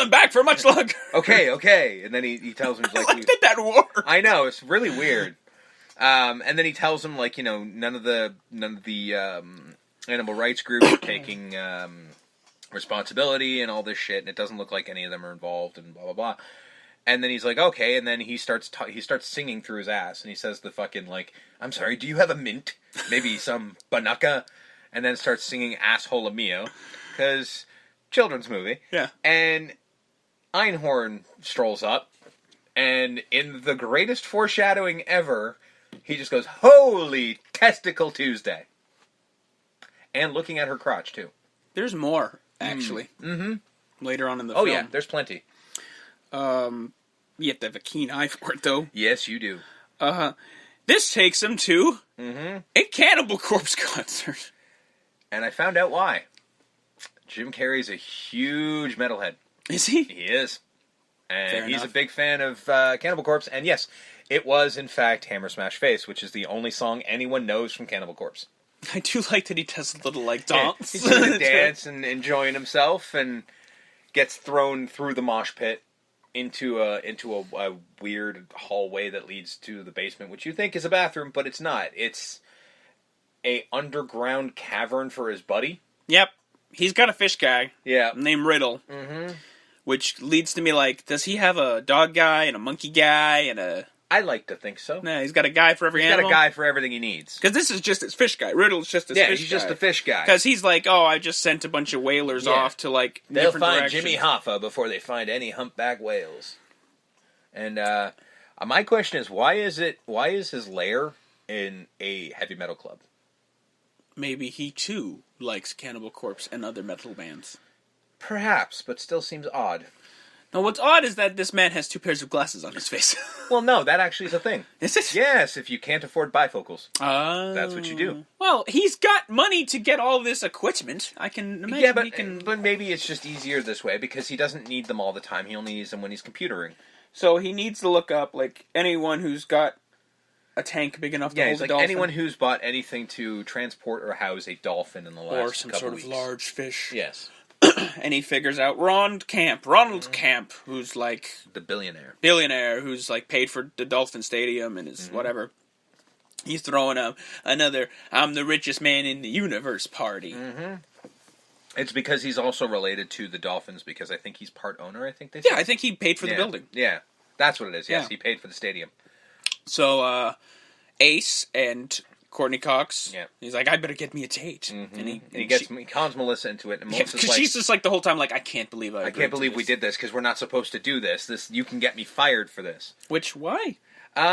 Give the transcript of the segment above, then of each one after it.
coming back for much longer. Okay. And then he tells him, like, that work. I know, it's really weird. And then he tells him, like, none of the animal rights groups are taking responsibility and all this shit, and it doesn't look like any of them are involved, and blah blah blah. And then he's like, okay, and then he starts singing through his ass, and he says the fucking, like, I'm sorry, do you have a mint? Maybe some banaka? And then starts singing Asshole Mio, because children's movie. Yeah. And Einhorn strolls up, and in the greatest foreshadowing ever, he just goes, holy Testicle Tuesday. And looking at her crotch, too. There's more, actually. Later on in the film. Oh, yeah, there's plenty. You have to have a keen eye for it, though. Yes, you do. This takes him to a Cannibal Corpse concert. And I found out why. Jim Carrey's a huge metalhead. Is he? He is. And Fair he's enough. a big fan of Cannibal Corpse. And yes, it was, in fact, Hammer Smash Face, which is the only song anyone knows from Cannibal Corpse. I do like that he does a little, like, dance. He's doing a dance and enjoying himself, and gets thrown through the mosh pit into a weird hallway that leads to the basement, which you think is a bathroom, but it's not. It's a underground cavern for his buddy. Yep. He's got a fish guy. Yeah. Named Riddle. Which leads to me, like, does he have a dog guy and a monkey guy and a... I like to think so. No, he's got a guy for every animal. He's got a guy for everything he needs. Because this is just his fish guy. Riddle's just his fish guy. Yeah, he's just a fish guy. Because he's like, oh, I just sent a bunch of whalers off to, like, they'll different find directions. Jimmy Hoffa before they find any humpback whales. And my question is, why is his lair in a heavy metal club? Maybe he, too, likes Cannibal Corpse and other metal bands. Perhaps, but still seems odd. Now, what's odd is that this man has 2 pairs of glasses on his face. Well, no, that actually is a thing. Is it? Yes, if you can't afford bifocals. That's what you do. Well, he's got money to get all this equipment. I can imagine Yeah, he can... but maybe it's just easier this way, because he doesn't need them all the time. He only needs them when he's computering. So he needs to look up, like, anyone who's got a tank big enough to hold a dolphin. Anyone who's bought anything to transport or house a dolphin in the last couple weeks. Or some sort of large fish. Yes. And he figures out Ronald Camp, who's like... the billionaire, who's like paid for the Dolphin Stadium and is whatever. He's throwing up another I'm the richest man in the universe party. It's because he's also related to the Dolphins, because I think he's part owner, I think they said. Yeah, I think he paid for the building. Yeah, that's what it is, yes. Yeah. He paid for the stadium. So, Ace and Courtney Cox, yeah. He's like, I better get me a date. And he calls Melissa into it. And Melissa's because she's just like the whole time like, I can't believe I can't believe we did this, because we're not supposed to do this. You can get me fired for this. Which, why?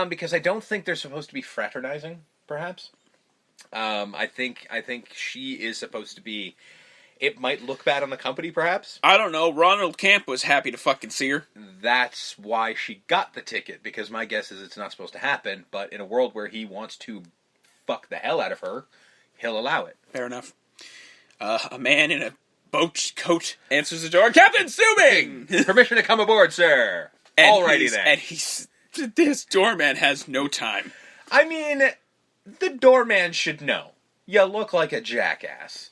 Because I don't think they're supposed to be fraternizing, perhaps. I think she is supposed to be... It might look bad on the company, perhaps. I don't know. Ronald Camp was happy to fucking see her. That's why she got the ticket, because my guess is it's not supposed to happen, but in a world where he wants to fuck the hell out of her, he'll allow it. Fair enough. A man in a boat coat answers the door. Captain Subing! Permission to come aboard, sir. And Alrighty then. And this doorman has no time. I mean, the doorman should know. You look like a jackass.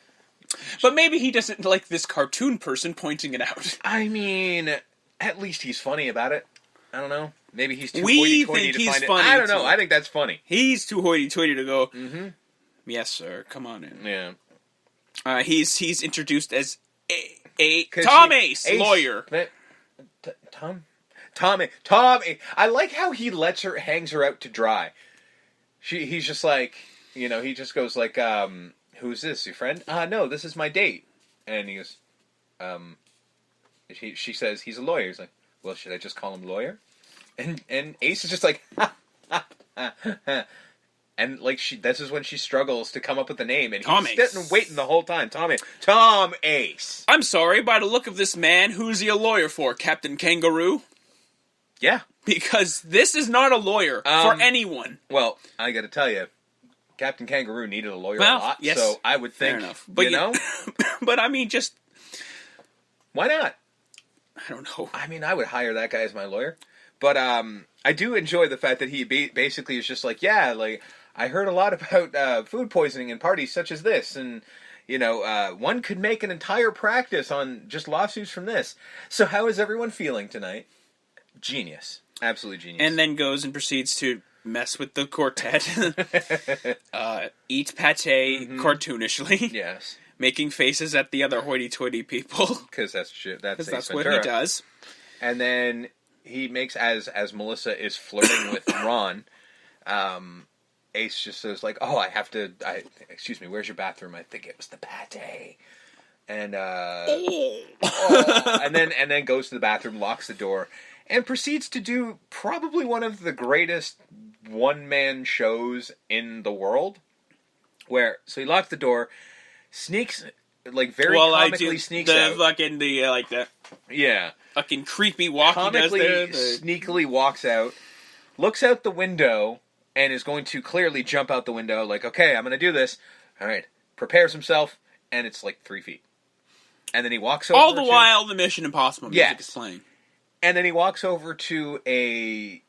But maybe he doesn't like this cartoon person pointing it out. I mean, at least he's funny about it. I don't know. Maybe he's too hoity-toity hoity-toity to find funny it. I don't know. too. I think that's funny. He's too hoity-toity to go, yes, sir, come on in. Yeah. He's introduced as Tom Ace, lawyer. Tom. I like how he hangs her out to dry. He's just like, he just goes like, who's this, your friend? No, this is my date. And he goes, she says, he's a lawyer. He's like, well, should I just call him lawyer? And Ace is just like, ha, ha, ha, ha. And like this is when she struggles to come up with the name, and he's sitting waiting the whole time. Tom Ace. I'm sorry, by the look of this man, who's he a lawyer for, Captain Kangaroo? Yeah. Because this is not a lawyer for anyone. Well, I gotta tell you, Captain Kangaroo needed a lawyer a lot, yes. so I would think, fair enough. But but I mean, just... Why not? I don't know. I mean, I would hire that guy as my lawyer. But I do enjoy the fact that he basically is just like, yeah, like, I heard a lot about food poisoning in parties such as this, and, one could make an entire practice on just lawsuits from this. So how is everyone feeling tonight? Genius. Absolutely genius. And then goes and proceeds to mess with the quartet. Eat pate cartoonishly. Yes. Making faces at the other hoity-toity people. Because that's shit. That's what he does. And then he makes, as Melissa is flirting with Ron, Ace just says, like, oh, excuse me, where's your bathroom? I think it was the pate. And, and then goes to the bathroom, locks the door, and proceeds to do probably one of the greatest one-man shows in the world. So he locks the door, sneaks, like, very comically sneaks out. Yeah. Fucking creepy walk he does there. Sneakily walks out, looks out the window, and is going to clearly jump out the window, like, okay, I'm going to do this. All right. Prepares himself, and it's like 3 feet. And then he walks over all the while the Mission Impossible music is playing. And then he walks over to a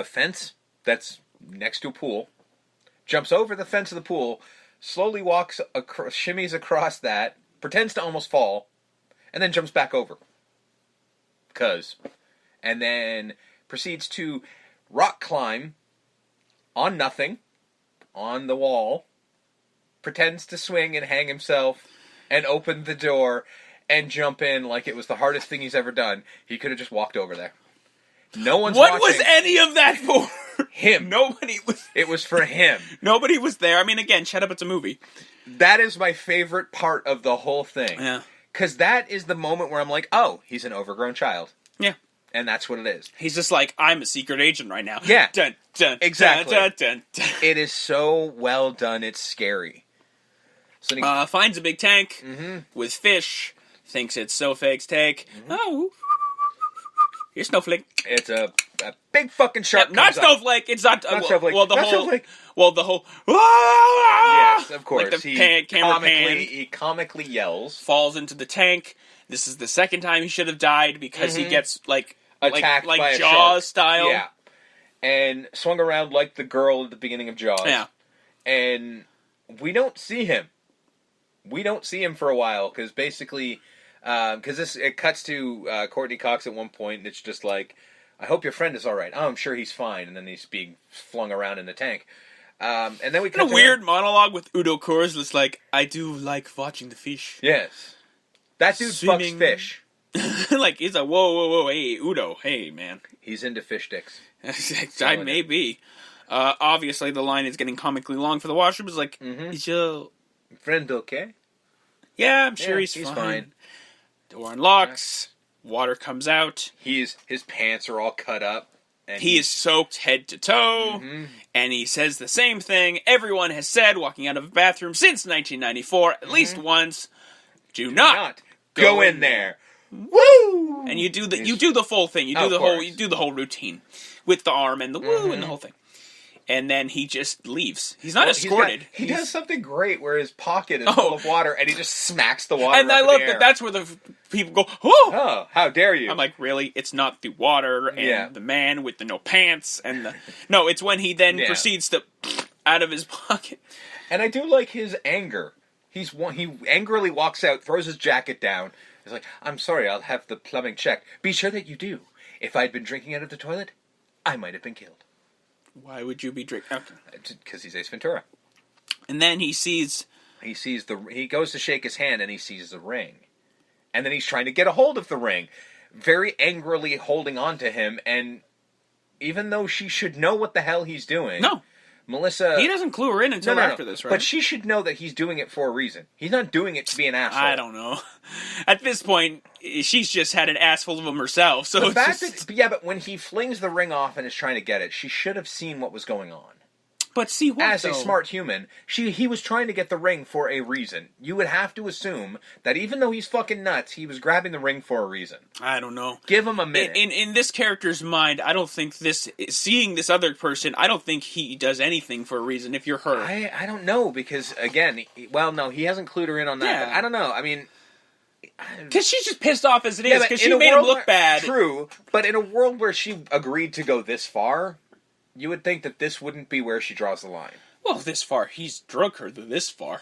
fence that's next to a pool, jumps over the fence of the pool, slowly shimmies across that, pretends to almost fall, and then jumps back over. And then proceeds to rock climb on nothing, on the wall, pretends to swing and hang himself, and open the door, and jump in like it was the hardest thing he's ever done. He could have just walked over there. No one's watching. What was any of that for? Him. Nobody was. It was for him. Nobody was there. I mean, again, shut up, it's a movie. That is my favorite part of the whole thing. Yeah. Because that is the moment where I'm like, oh, he's an overgrown child. Yeah. And that's what it is. He's just like, I'm a secret agent right now. Yeah. Dun, dun, exactly. Dun, dun, dun, dun. It is so well done, it's scary. So he finds a big tank with fish, thinks it's Sofag's tank. Oh, here's Snowflake. It's a big fucking shark. Yep, not Snowflake. It's not Snowflake. Snowflake. Yes, of course. Like the camera pan. He comically yells. Falls into the tank. This is the second time he should have died because he gets attacked by a Jaws shark. style. Yeah. And swung around like the girl at the beginning of Jaws. Yeah. And we don't see him. We don't see him for a while because basically, it cuts to Courtney Cox at one point, and it's just like, I hope your friend is all right. Oh, I'm sure he's fine. And then he's being flung around in the tank. And then we cut to a weird monologue with Udo Kurz. It's like, I do like watching the fish. Yes, that dude fucks fish. Like he's like, whoa, hey Udo, hey man. He's into fish dicks. I may be. Obviously, the line is getting comically long for the washroom. It's like, is your friend okay? Yeah, I'm sure he's fine. Door unlocks. Water comes out. His pants are all cut up. And he is soaked head to toe. And he says the same thing everyone has said walking out of a bathroom since 1994, at least once. Do not go in there. Woo! And you do the full thing. You do the whole routine with the arm and the woo and the whole thing. And then he just leaves. He's not escorted. He does something great where his pocket is full of water and he just smacks the water. And I love that that's where the people go, oh, how dare you. I'm like, really? It's not the water and the man with the no pants and the... No, it's when he then proceeds to out of his pocket. And I do like his anger. He angrily walks out, throws his jacket down. He's like, I'm sorry, I'll have the plumbing checked. Be sure that you do. If I'd been drinking out of the toilet, I might have been killed. Why would you be drinking? Because he's Ace Ventura. And then he sees... He goes to shake his hand and he sees the ring. And then he's trying to get a hold of the ring. Very angrily holding on to him. And even though she should know what the hell he's doing... No. Melissa... He doesn't clue her in until after this, right? But she should know that he's doing it for a reason. He's not doing it to be an asshole. I don't know. At this point, she's just had an ass full of them herself. So the fact that, but when he flings the ring off and is trying to get it, she should have seen what was going on. But see what, As a smart human, he was trying to get the ring for a reason. You would have to assume that even though he's fucking nuts, he was grabbing the ring for a reason. I don't know. Give him a minute. In this character's mind, I don't think seeing this other person, I don't think he does anything for a reason if you're her. I don't know, because, again, he hasn't clued her in on that. Yeah. But I don't know. I mean... Because she's just pissed off as it is, because she made him look bad. True, but in a world where she agreed to go this far... You would think that this wouldn't be where she draws the line. Well, this far. He's drug her this far.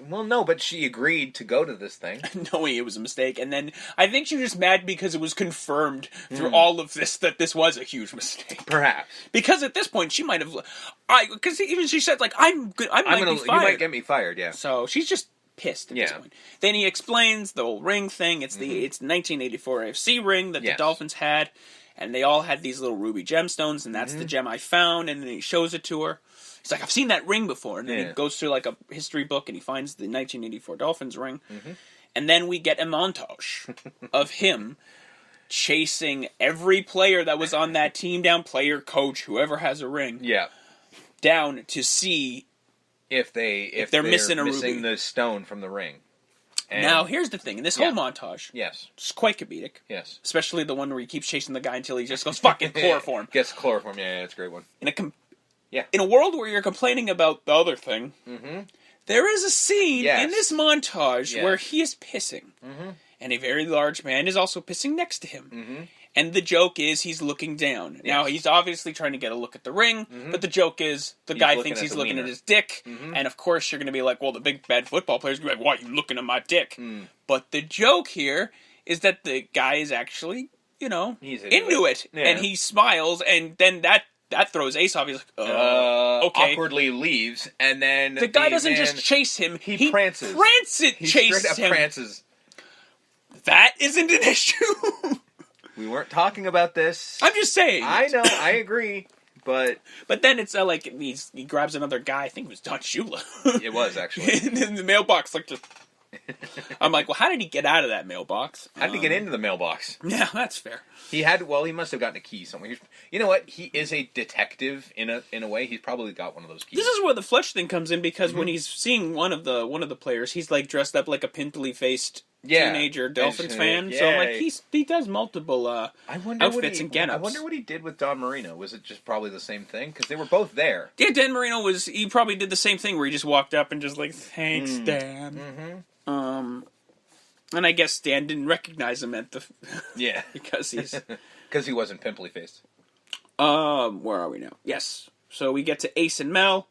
Well, no, but she agreed to go to this thing. Knowing it was a mistake. And then I think she was just mad because it was confirmed through all of this that this was a huge mistake. Perhaps. Because at this point, she might have... Because even she said, like, I might be fired. You might get me fired, yeah. So she's just pissed at this point. Then he explains the whole ring thing. It's the 1984 AFC ring that the Dolphins had. And they all had these little ruby gemstones, and that's the gem I found. And then he shows it to her. He's like, I've seen that ring before. And then he goes through like a history book, and he finds the 1984 Dolphins ring. And then we get a montage of him chasing every player that was on that team down, player, coach, whoever has a ring, down to see if they're missing a ruby. The stone from the ring. And now, here's the thing. In this whole montage, it's quite comedic. Yes. Especially the one where he keeps chasing the guy until he just goes, fucking chloroform. Gets chloroform, yeah, it's a great one. In a world where you're complaining about the other thing, there is a scene in this montage where he is pissing. And a very large man is also pissing next to him. And the joke is he's looking down. Yes. Now, he's obviously trying to get a look at the ring, but the joke is the guy thinks he's looking at his dick. And of course, you're going to be like, well, the big bad football player's going to be like, why are you looking at my dick? But the joke here is that the guy is actually, he's into it. Yeah. And he smiles, and then that throws Ace off. He's like, okay. Awkwardly leaves, and then the guy doesn't just chase him. He prances. He chases him. Prances. That isn't an issue. We weren't talking about this. I'm just saying. I know, I agree, but then it's like he grabs another guy. I think it was Don Shula. It was actually in the mailbox. Like just, I'm like, well, how did he get out of that mailbox? How did he get into the mailbox? Yeah, that's fair. He must have gotten a key somewhere. You know what? He is a detective in a way. He's probably got one of those keys. This is where the Fletch thing comes in because when he's seeing one of the players, he's like dressed up like a pimply faced teenager Dolphins fan. So I'm like, he does multiple outfits and get-ups. I wonder what he did with Don Marino. Was it just probably the same thing? Because they were both there. Yeah, Dan Marino he probably did the same thing where he just walked up and just like, thanks, Dan. And I guess Stan didn't recognize him at the... because he wasn't pimply faced. Where are we now? Yes. So we get to Ace and Mel,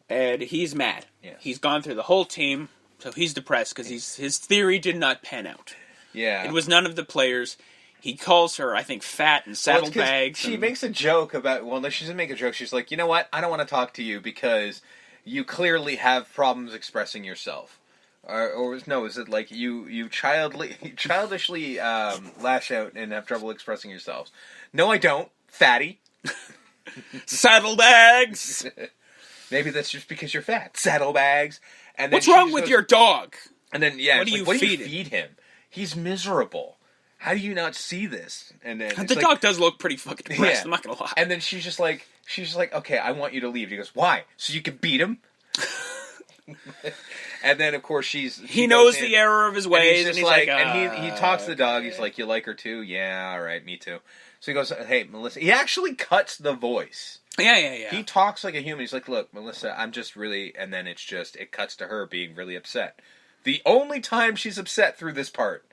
and he's mad. Yes. He's gone through the whole team, so he's depressed because his theory did not pan out. Yeah. It was none of the players. He calls her, I think, fat and saddlebags. She makes a joke about... Well, no, she doesn't make a joke. She's like, you know what? I don't want to talk to you because you clearly have problems expressing yourself. Or no, is it like you childishly lash out and have trouble expressing yourselves? No, I don't, fatty. Saddlebags. Maybe that's just because you're fat. Saddlebags. And then what's wrong with your dog? And then what do you feed him? He's miserable. How do you not see this? And then the dog does look pretty fucking depressed. I'm not gonna lie. And then she's just like, okay, I want you to leave. He goes, why? So you can beat him? And then, of course, he knows the error of his ways, and he's like and he talks to the dog. He's like, "You like her too? Yeah, all right, me too." So he goes, "Hey, Melissa." He actually cuts the voice. Yeah. He talks like a human. He's like, "Look, Melissa, I'm just really," and then it cuts to her being really upset. The only time she's upset through this part,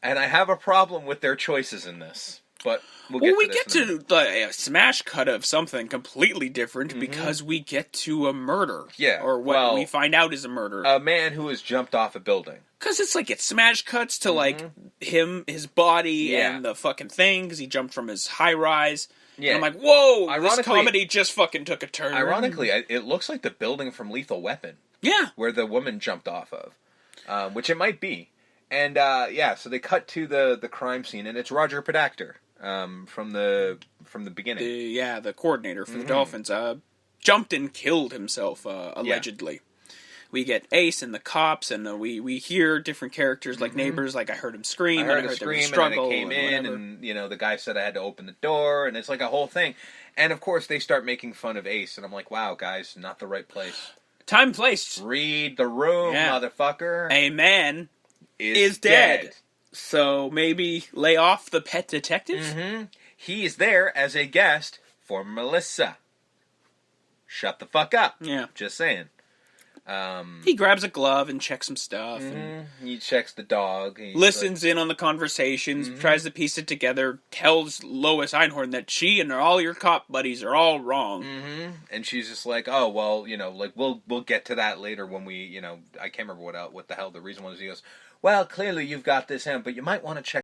and I have a problem with their choices in this. But we get to the smash cut of something completely different because we get to a murder. Yeah. Or what we find out is a murder. A man who has jumped off a building. Because it's like it smash cuts to like him, his body, and the fucking thing because he jumped from his high rise. Yeah. And I'm like, whoa, this comedy just fucking took a turn. Ironically, it looks like the building from Lethal Weapon. Yeah. Where the woman jumped off of. Which it might be. And so they cut to the crime scene, and it's Roger Podacter. From the beginning. The coordinator for the Dolphins jumped and killed himself, allegedly. Yeah. We get Ace and the cops, and we hear different characters like neighbors, like I heard him scream, I heard him scream, struggle, and then it came in, and the guy said I had to open the door, and it's like a whole thing. And of course they start making fun of Ace, and I'm like, wow, guys, not the right place. Time, place. Read the room, motherfucker. A man is dead. So maybe lay off the pet detective? He's there as a guest for Melissa. Shut the fuck up. Yeah. Just saying. He grabs a glove and checks some stuff. And he checks the dog. Listens in on the conversations, tries to piece it together, tells Lois Einhorn that she and all your cop buddies are all wrong. And she's just like, oh, well, like, we'll get to that later when we, I can't remember what the hell the reason was. He goes, well, clearly you've got this in, but you might want to check